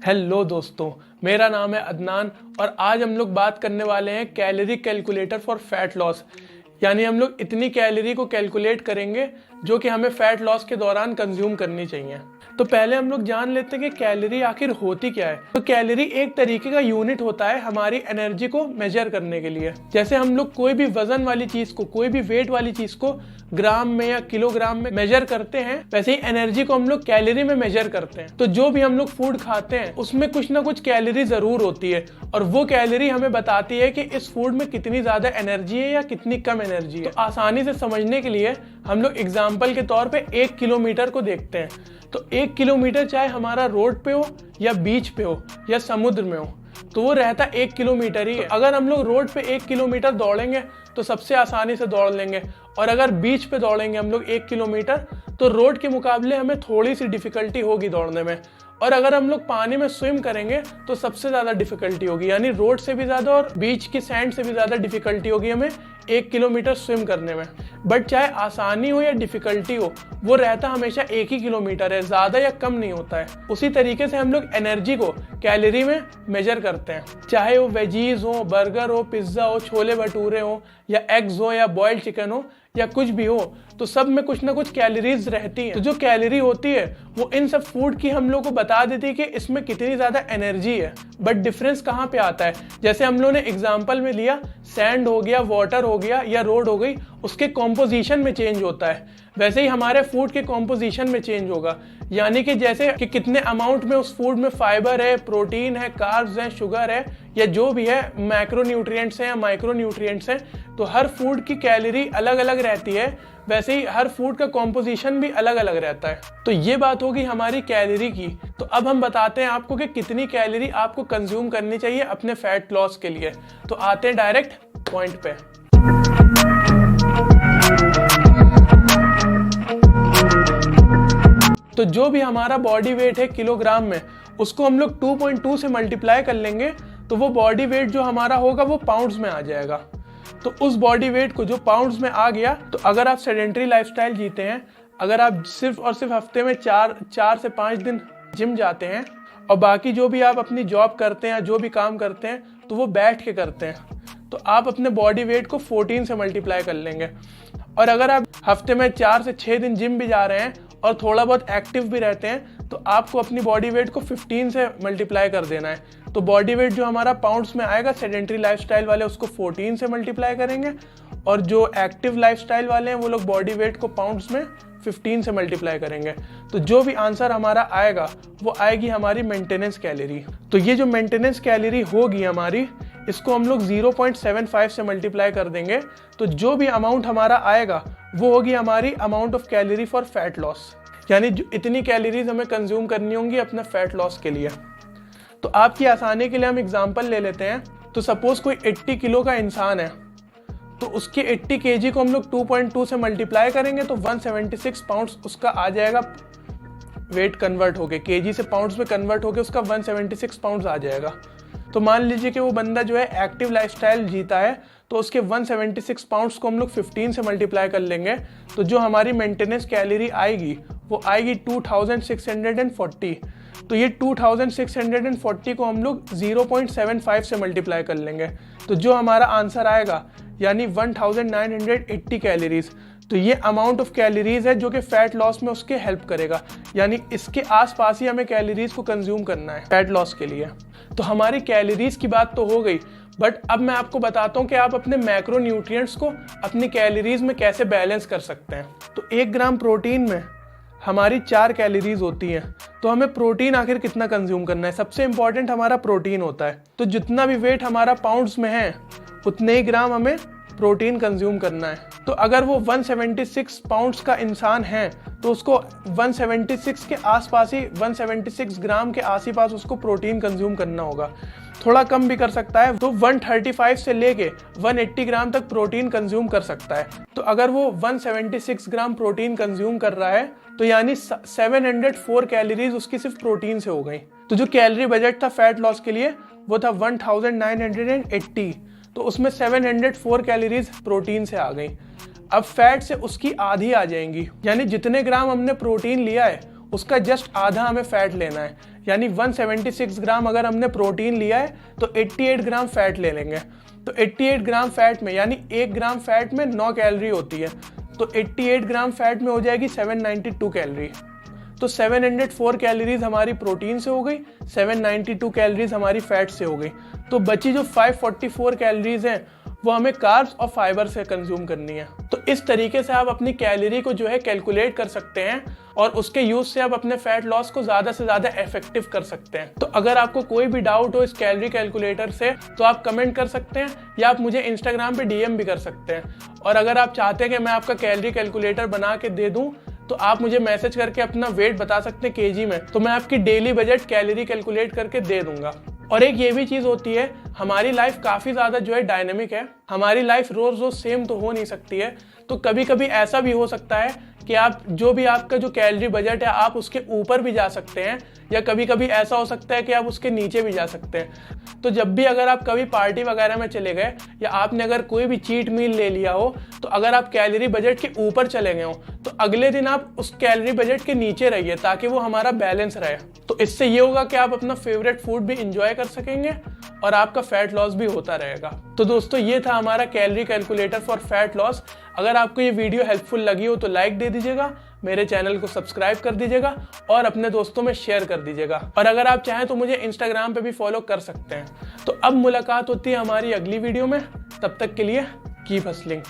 Hello दोस्तों, मेरा नाम है अदनान और आज हम लोग बात करने वाले हैं calorie calculator for fat loss. यानी हम लोग इतनी कैलोरी को कैलकुलेट करेंगे जो कि हमें फैट लॉस के दौरान कंज्यूम करनी चाहिए। तो पहले हम लोग जान लेते हैं कि कैलोरी आखिर होती क्या है। तो कैलोरी एक तरीके का यूनिट होता है हमारी एनर्जी को मेजर करने के लिए। जैसे हम लोग कोई भी वजन वाली चीज को, कोई भी वेट वाली चीज को ग्राम में या किलोग्राम में मेजर करते हैं, वैसे ही एनर्जी को हम लोग कैलोरी में मेजर करते हैं। तो जो भी हम लोग फूड खाते हैं उसमें कुछ ना कुछ कैलोरी जरूर होती है और वो कैलोरी हमें बताती है कि इस फूड में कितनी ज्यादा एनर्जी है या कितनी कम एनर्जी है। तो आसानी से समझने के लिए हम लोग एग्जाम्पल के तौर पे 1 किलोमीटर को देखते हैं। तो 1 किलोमीटर चाहे हमारा रोड पे हो या बीच पे हो या समुद्र में हो, तो वो रहता 1 किलोमीटर ही है। अगर हम लोग रोड पे 1 किलोमीटर दौड़ेंगे तो सबसे आसानी से दौड़ लेंगे, और अगर बीच पे दौड़ेंगे हम लोग 1 किलोमीटर तो रोड के मुकाबले हमें थोड़ी सी डिफिकल्टी होगी दौड़ने में। और अगर हम लोग पानी में स्विम करेंगे तो सबसे ज़्यादा डिफिकल्टी होगी, यानी रोड से भी ज़्यादा और बीच की सैंड से भी ज़्यादा डिफिकल्टी होगी हमें 1 किलोमीटर स्विम करने में। बट चाहे आसानी हो या डिफिकल्टी हो, वो रहता हमेशा 1 ही किलोमीटर है, ज़्यादा या कम नहीं होता है। उसी तरीके से हम लोग एनर्जी को कैलोरी में मेजर करते हैं, चाहे वो वेजीज हो, बर्गर हो, पिज्ज़ा हो, छोले भटूरे हो या एग्स हो या बॉइल्ड चिकन हो या कुछ भी हो, तो सब में कुछ ना कुछ कैलोरीज रहती हैं। तो जो कैलोरी होती है वो इन सब फूड की हम लोग को बता देती है कि इसमें कितनी ज़्यादा एनर्जी है। बट डिफरेंस कहाँ पे आता है? जैसे हम लोगों ने एग्जांपल में लिया, सैंड हो गया, वाटर हो गया या रोड हो गई, उसके कॉम्पोजिशन में चेंज होता है, वैसे ही हमारे फूड के कॉम्पोजिशन में चेंज होगा। यानी कि जैसे कि कितने अमाउंट में उस फूड में फाइबर है, प्रोटीन है, कार्ब्स है, शुगर है या जो भी है, मैक्रोन्यूट्रिएंट्स हैं या माइक्रोन्यूट्रिएंट्स हैं, तो हर फूड की कैलोरी अलग अलग रहती है। वैसे ही हर फूड का कॉम्पोजिशन भी अलग अलग रहता है। तो ये बात होगी हमारी कैलोरी की। तो अब हम बताते हैं आपको कि कितनी कैलोरी आपको कंज्यूम करनी चाहिए अपने फैट लॉस के लिए। तो आते हैं डायरेक्ट पॉइंट पे। तो जो भी हमारा बॉडी वेट है किलोग्राम में, उसको हम लोग 2.2 से मल्टीप्लाई कर लेंगे तो वो बॉडी वेट जो हमारा होगा वो पाउंड्स में आ जाएगा। तो उस बॉडी वेट को जो पाउंड्स में आ गया, तो अगर आप सेडेंटरी लाइफस्टाइल जीते हैं, अगर आप सिर्फ और सिर्फ हफ्ते में 4 से 5 दिन जिम जाते हैं और बाकी जो भी आप अपनी जॉब करते हैं, जो भी काम करते हैं, तो वो बैठ के करते हैं, तो आप अपने बॉडी वेट को 14 से मल्टीप्लाई कर लेंगे। और अगर आप हफ्ते में 4 से 6 दिन जिम भी जा रहे हैं और थोड़ा बहुत एक्टिव भी रहते हैं, तो आपको अपनी बॉडी वेट को 15 से मल्टीप्लाई कर देना है। तो बॉडी वेट जो हमारा पाउंड्स में आएगा, सेडेंटरी लाइफस्टाइल वाले उसको 14 से मल्टीप्लाई करेंगे, और जो एक्टिव लाइफस्टाइल वाले हैं वो लोग बॉडी वेट को पाउंड्स में 15 से मल्टीप्लाई करेंगे। तो जो भी आंसर हमारा आएगा वो आएगी हमारी मेंटेनेंस कैलोरी। तो ये जो मेंटेनेंस कैलोरी होगी हमारी, इसको हम लोग 0.75 से मल्टीप्लाई कर देंगे, तो जो भी अमाउंट हमारा आएगा वो होगी हमारी amount of calorie for fat loss. यानी इतनी कैलोरीज हमें कंज्यूम करनी होंगी अपने फैट लॉस के लिए। तो आपकी आसानी के लिए हम एग्जांपल ले लेते हैं। तो सपोज कोई 80 किलो का इंसान है, तो उसके 80 केजी को हम लोग 2.2 से मल्टीप्लाई करेंगे तो 176 पाउंड्स उसका आ जाएगा। वेट कन्वर्ट होके केजी से पाउंड्स में कन्वर्ट होके उसका 176 पाउंड्स आ जाएगा। तो मान लीजिए कि वो बंदा जो है एक्टिव लाइफस्टाइल जीता है, तो उसके 176 पाउंड्स को हम लोग 15 से मल्टीप्लाई कर लेंगे, तो जो हमारी मेंटेनेंस कैलोरी आएगी वो आएगी 2640। तो ये 2640 को हम लोग 0.75 से मल्टीप्लाई कर लेंगे, तो जो हमारा आंसर आएगा यानी 1980 कैलोरीज। तो ये अमाउंट ऑफ कैलोरीज है जो कि फैट लॉस में उसके हेल्प करेगा, यानी इसके आसपास ही हमें कैलोरीज को कंज्यूम करना है फैट लॉस के लिए। तो हमारी कैलोरीज की बात तो हो गई, बट अब मैं आपको बताता हूँ कि आप अपने मैक्रोन्यूट्रिएंट्स को अपनी कैलोरीज में कैसे बैलेंस कर सकते हैं। तो 1 ग्राम प्रोटीन में हमारी 4 कैलोरीज होती हैं। तो हमें प्रोटीन आखिर कितना कंज्यूम करना है? सबसे इंपॉर्टेंट हमारा प्रोटीन होता है। तो जितना भी वेट हमारा पाउंड्स में है उतने ही ग्राम हमें प्रोटीन कंज्यूम करना है। तो अगर वो 176 पाउंड्स का इंसान है तो उसको 176 के आसपास ही 176 ग्राम के आसपास उसको प्रोटीन कंज्यूम करना होगा। थोड़ा कम भी कर सकता है, तो 135 से लेके 180 ग्राम तक प्रोटीन कंज्यूम कर सकता है। तो अगर वो 176 ग्राम प्रोटीन कंज्यूम कर रहा है तो यानी 704 कैलोरीज उसकी सिर्फ प्रोटीन से हो गई। तो जो कैलोरी बजट था फैट लॉस के लिए वो था 1980, तो उसमें 704 कैलोरीज प्रोटीन से आ गई। अब फैट से उसकी आधी आ जाएंगी, यानी जितने ग्राम हमने प्रोटीन लिया है उसका जस्ट आधा हमें फैट लेना है। यानी 176 ग्राम अगर हमने प्रोटीन लिया है तो 88 ग्राम फैट ले लेंगे। तो 88 ग्राम फैट में यानी 1 ग्राम फैट में 9 कैलोरी होती है, तो 88 ग्राम फैट में हो जाएगी 792 कैलोरी। तो 704 कैलोरीज हमारी प्रोटीन से हो गई, 792 कैलोरीज हमारी फैट से हो गई। तो बची जो 544 कैलोरीज हैं वो हमें कार्ब्स और फाइबर से कंज्यूम करनी है। तो इस तरीके से आप अपनी कैलोरी को जो है कैलकुलेट कर सकते हैं और उसके यूज से आप अपने फैट लॉस को ज़्यादा से ज़्यादा इफेक्टिव कर सकते हैं। तो अगर आपको कोई भी डाउट हो इस कैलोरी कैलकुलेटर से तो आप कमेंट कर सकते हैं या आप मुझे इंस्टाग्राम पे डीएम भी कर सकते हैं। और अगर आप चाहते हैं कि मैं आपका कैलोरी कैलकुलेटर बना के दे दूँ तो आप मुझे मैसेज करके अपना वेट बता सकते हैं केजी में, तो मैं आपकी डेली बजट कैलोरी कैलकुलेट करके दे दूंगा। और एक ये भी चीज़ होती है, हमारी लाइफ काफ़ी ज़्यादा जो है डायनेमिक है, हमारी लाइफ रोज़ रोज़ सेम तो हो नहीं सकती है। तो कभी कभी ऐसा भी हो सकता है कि आप जो भी आपका जो कैलोरी बजट है आप उसके ऊपर भी जा सकते हैं, या कभी कभी ऐसा हो सकता है कि आप उसके नीचे भी जा सकते हैं। तो जब भी अगर आप कभी पार्टी वगैरह में चले गए या आपने अगर कोई भी चीट मील ले लिया हो, तो अगर आप कैलोरी बजट के ऊपर चले गए हो तो अगले दिन आप उस कैलोरी बजट के नीचे रहिए ताकि वो हमारा बैलेंस रहे। तो इससे ये होगा कि आप अपना फेवरेट फूड भी इंजॉय कर सकेंगे और आपका फैट लॉस भी होता रहेगा। तो दोस्तों ये था हमारा calorie calculator for fat loss. अगर आपको ये वीडियो हेल्पफुल लगी हो तो लाइक दे दीजिएगा, मेरे चैनल को सब्सक्राइब कर दीजिएगा और अपने दोस्तों में शेयर कर दीजिएगा। और अगर आप चाहें तो मुझे इंस्टाग्राम पे भी फॉलो कर सकते हैं। तो अब मुलाकात होती है हमारी अगली वीडियो में, तब तक के लिए कीप हसलिंग।